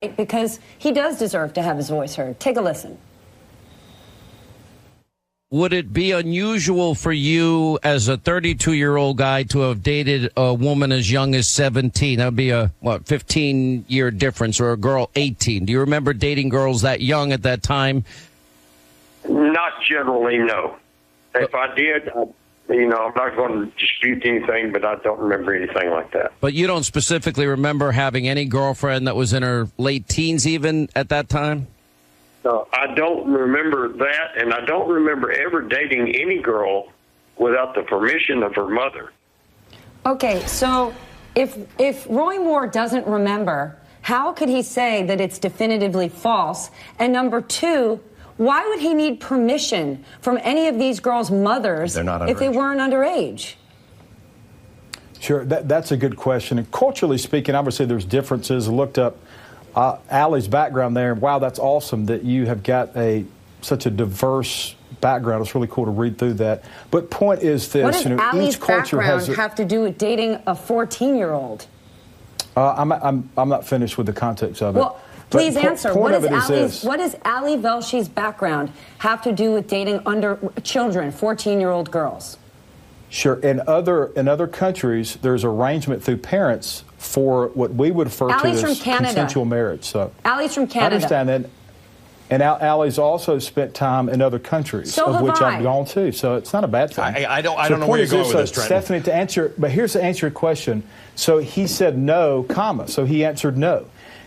because he does deserve to have his voice heard. Take a listen. Would it be unusual for you as a 32-year-old guy to have dated a woman as young as 17? That would be a, 15-year difference, or a girl 18. Do you remember dating girls that young at that time? Not generally, no. If I did, I'm not going to dispute anything, but I don't remember anything like that. But you don't specifically remember having any girlfriend that was in her late teens even at that time? No, I don't remember that, and I don't remember ever dating any girl without the permission of her mother. Okay, so if Roy Moore doesn't remember, how could he say that it's definitively false? And number two, why would he need permission from any of these girls' mothers if they weren't underage? Sure, that's a good question. And culturally speaking, I would say there's differences. I looked up Allie's background there. Wow, that's awesome that you have got such a diverse background. It's really cool to read through that. But point is this: what does Allie's each culture background has have to do with dating a 14-year-old? I'm not finished with the context of it. Well, please answer. What does Allie Velshi's background have to do with dating children, 14-year-old girls? Sure. In other countries, there's arrangement through parents for what we would refer to as consensual marriage. So Allie's from Canada. I understand that. And Allie's also spent time in other countries, of which I've gone to. So it's not a bad thing. I don't know where you're going with this, Trenton. Stephanie, here's to answer your question. So he said no, so he answered no.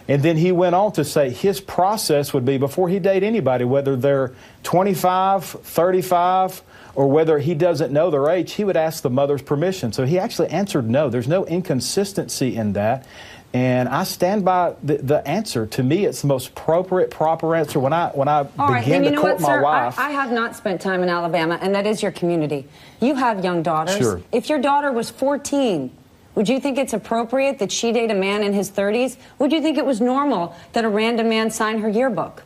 And then he went on to say his process would be, before he date anybody, whether they're 25, 35, or whether he doesn't know their age, he would ask the mother's permission. So he actually answered no. There's no inconsistency in that. And I stand by the answer. To me, it's the most appropriate, proper answer. When I began to court my wife... I have not spent time in Alabama, and that is your community. You have young daughters. Sure. If your daughter was 14, would you think it's appropriate that she date a man in his 30s? Would you think it was normal that a random man sign her yearbook?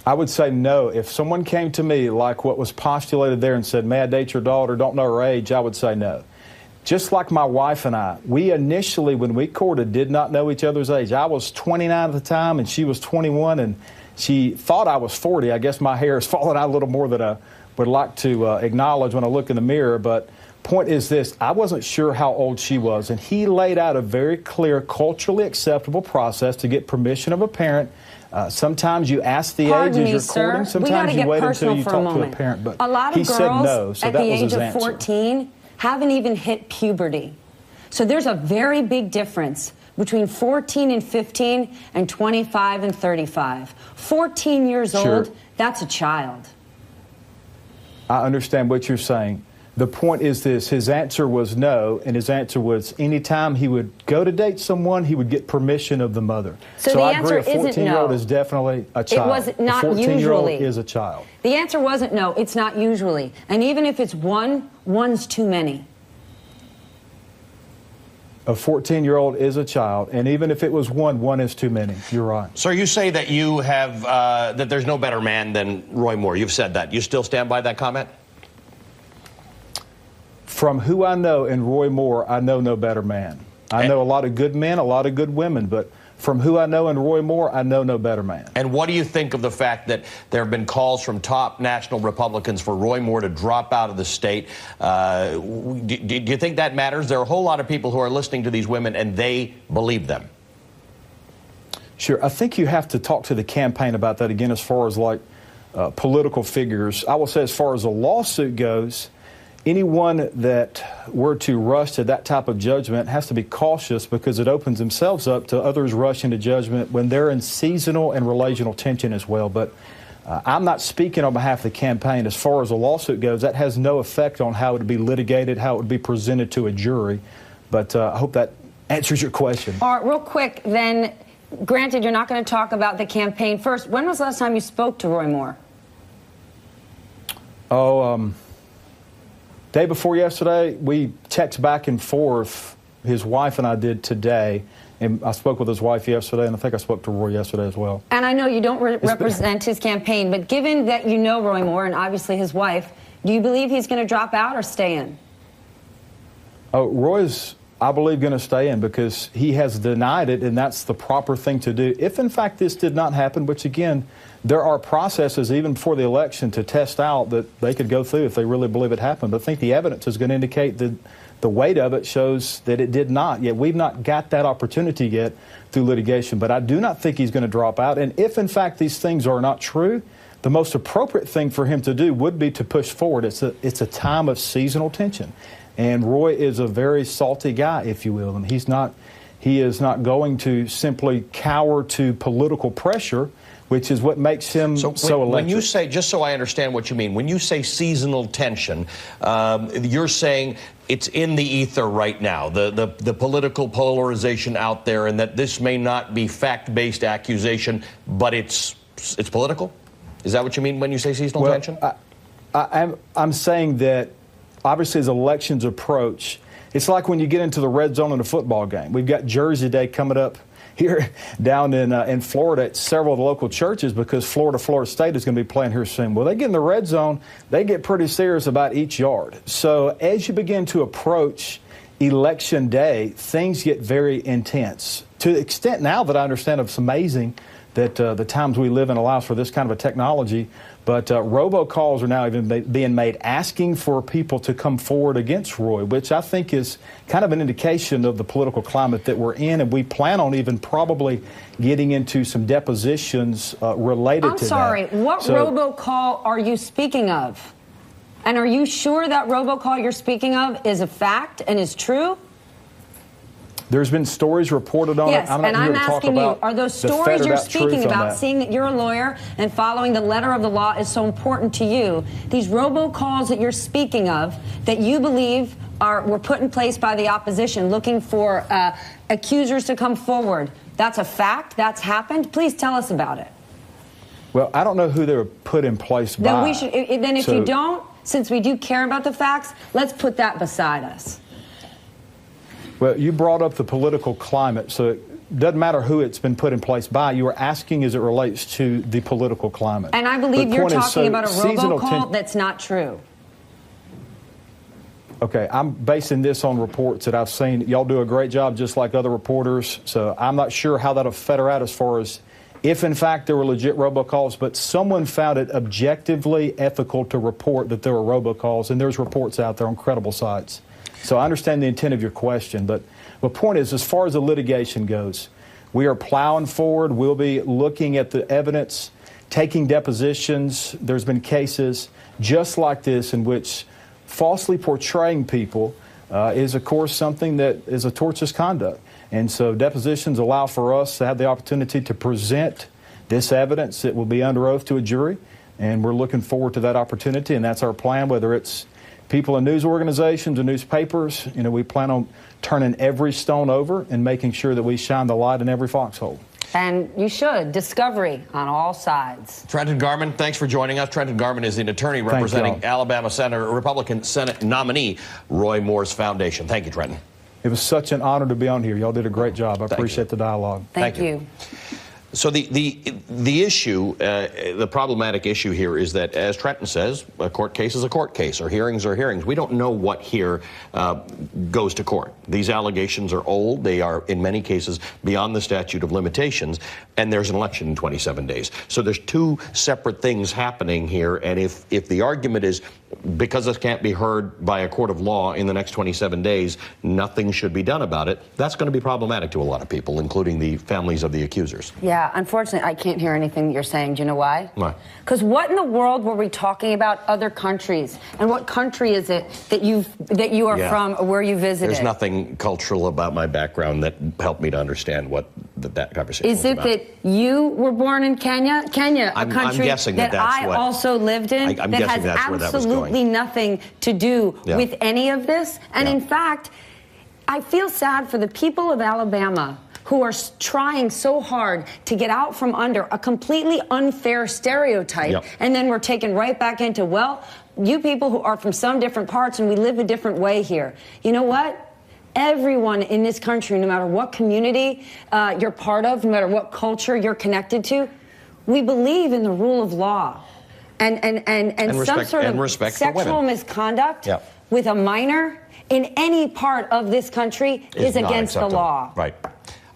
I would say no. If someone came to me like what was postulated there and said, may I date your daughter, don't know her age, I would say no. Just like my wife and I, we initially, when we courted, did not know each other's age. I was 29 at the time, and she was 21, and she thought I was 40. I guess my hair has fallen out a little more than I would like to acknowledge when I look in the mirror. But point is this, I wasn't sure how old she was, and he laid out a very clear, culturally acceptable process to get permission of a parent. Sometimes you ask the age as you're courting. Sometimes you wait until you talk to a parent. But a lot of he girls said no, so at that the was age his of answer. 14 haven't even hit puberty. So there's a very big difference between 14 and 15 and 25 and 35. 14 years old, that's a child. I understand what you're saying. The point is this, his answer was no, and his answer was anytime he would go to date someone, he would get permission of the mother. So I agree, a 14-year-old is definitely a child. It was not a 14-year-old usually. is a child. The answer wasn't no, it's not usually. And even if it's one, one's too many. A 14-year-old is a child, and even if it was one is too many. You're right. Sir, you say that you have, that there's no better man than Roy Moore. You've said that. You still stand by that comment? From who I know in Roy Moore, I know no better man. I know a lot of good men, a lot of good women, but from who I know in Roy Moore, I know no better man. And what do you think of the fact that there have been calls from top national Republicans for Roy Moore to drop out of the state? Do you think that matters? There are a whole lot of people who are listening to these women, and they believe them. Sure. I think you have to talk to the campaign about that again as far as like political figures. I will say as far as a lawsuit goes, anyone that were to rush to that type of judgment has to be cautious because it opens themselves up to others rushing to judgment when they're in seasonal and relational tension as well. But I'm not speaking on behalf of the campaign. As far as a lawsuit goes, that has no effect on how it would be litigated, how it would be presented to a jury. But I hope that answers your question. All right, real quick then, granted you're not going to talk about the campaign. First, when was the last time you spoke to Roy Moore? Day before yesterday, we text back and forth. His wife and I did today. And I spoke with his wife yesterday, and I think I spoke to Roy yesterday as well. And I know you don't represent his campaign, but given that you know Roy Moore and obviously his wife, do you believe he's going to drop out or stay in? Roy's I believe, going to stay in because he has denied it, and that's the proper thing to do. If, in fact, this did not happen, which, again, there are processes even before the election to test out that they could go through if they really believe it happened. But I think the evidence is going to indicate that the weight of it shows that it did not. Yet we've not got that opportunity yet through litigation. But I do not think he's going to drop out. And if, in fact, these things are not true, the most appropriate thing for him to do would be to push forward. It's a time of seasonal tension. And Roy is a very salty guy, if you will, and he is not going to simply cower to political pressure, which is what makes him so electric. When you say, just so I understand what you mean, when you say seasonal tension, you're saying it's in the ether right now, the political polarization out there, and that this may not be fact-based accusation, but it's political? Is that what you mean when you say seasonal tension? I'm saying that obviously as elections approach, it's like when you get into the red zone in a football game. We've got Jersey Day coming up here down in Florida at several of the local churches because Florida State is going to be playing here soon. Well, they get in the red zone, they get pretty serious about each yard. So as you begin to approach Election Day, things get very intense. To the extent now that I understand it's amazing that the times we live in allows for this kind of a technology. But robocalls are now even being made asking for people to come forward against Roy, which I think is kind of an indication of the political climate that we're in. And we plan on even probably getting into some depositions related to that. I'm sorry, what robocall are you speaking of? And are you sure that robocall you're speaking of is a fact and is true? There's been stories reported on it. I'm asking you, are those stories you're speaking about, seeing that you're a lawyer and following the letter of the law is so important to you, these robocalls that you're speaking of that you believe were put in place by the opposition looking for accusers to come forward, that's a fact? That's happened? Please tell us about it. Well, I don't know who they were put in place by. Then if you don't, since we do care about the facts, let's put that beside us. Well, you brought up the political climate, so it doesn't matter who it's been put in place by. You are asking as it relates to the political climate. And I believe you're talking about a robocall that's not true. Okay, I'm basing this on reports that I've seen. Y'all do a great job just like other reporters, so I'm not sure how that'll feather out as far as if, in fact, there were legit robocalls, but someone found it objectively ethical to report that there were robocalls, and there's reports out there on credible sites. So I understand the intent of your question, but the point is, as far as the litigation goes, we are plowing forward. We'll be looking at the evidence, taking depositions. There's been cases just like this in which falsely portraying people is, of course, something that is a tortious conduct. And so depositions allow for us to have the opportunity to present this evidence that will be under oath to a jury, and we're looking forward to that opportunity, and that's our plan, whether it's people in news organizations and newspapers. You know, we plan on turning every stone over and making sure that we shine the light in every foxhole. And you should. Discovery on all sides. Trenton Garman, thanks for joining us. Trenton Garman is an attorney representing Alabama Republican Senate nominee Roy Moore's foundation. Thank you, Trenton. It was such an honor to be on here. Y'all did a great job. I appreciate the dialogue. Thank you. So the issue, the problematic issue here is that, as Trenton says, a court case is a court case, or hearings are hearings. We don't know what here goes to court. These allegations are old. They are, in many cases, beyond the statute of limitations, and there's an election in 27 days. So there's two separate things happening here, and if the argument is because this can't be heard by a court of law in the next 27 days, nothing should be done about it, that's going to be problematic to a lot of people, including the families of the accusers. Yeah, unfortunately, I can't hear anything that you're saying. Do you know why? Why? Because what in the world were we talking about other countries? And what country is it that you are from or where you visited? There's nothing cultural about my background that helped me to understand what that conversation was about. Is it that you were born in Kenya? Kenya, a country I'm guessing that I also lived in, I'm that guessing has that's where that was going. Absolutely nothing to do with any of this. And in fact, I feel sad for the people of Alabama who are trying so hard to get out from under a completely unfair stereotype, and then we're taken right back into, well, you people who are from some different parts and we live a different way here. You know what? Everyone in this country, no matter what community you're part of, no matter what culture you're connected to, we believe in the rule of law. And some sort of sexual misconduct with a minor in any part of this country is against the law. Right.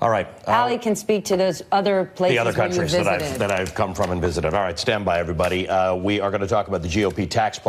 All right. Allie can speak to those other places the other countries that that I've come from and visited. All right, stand by, everybody. We are going to talk about the GOP tax plan.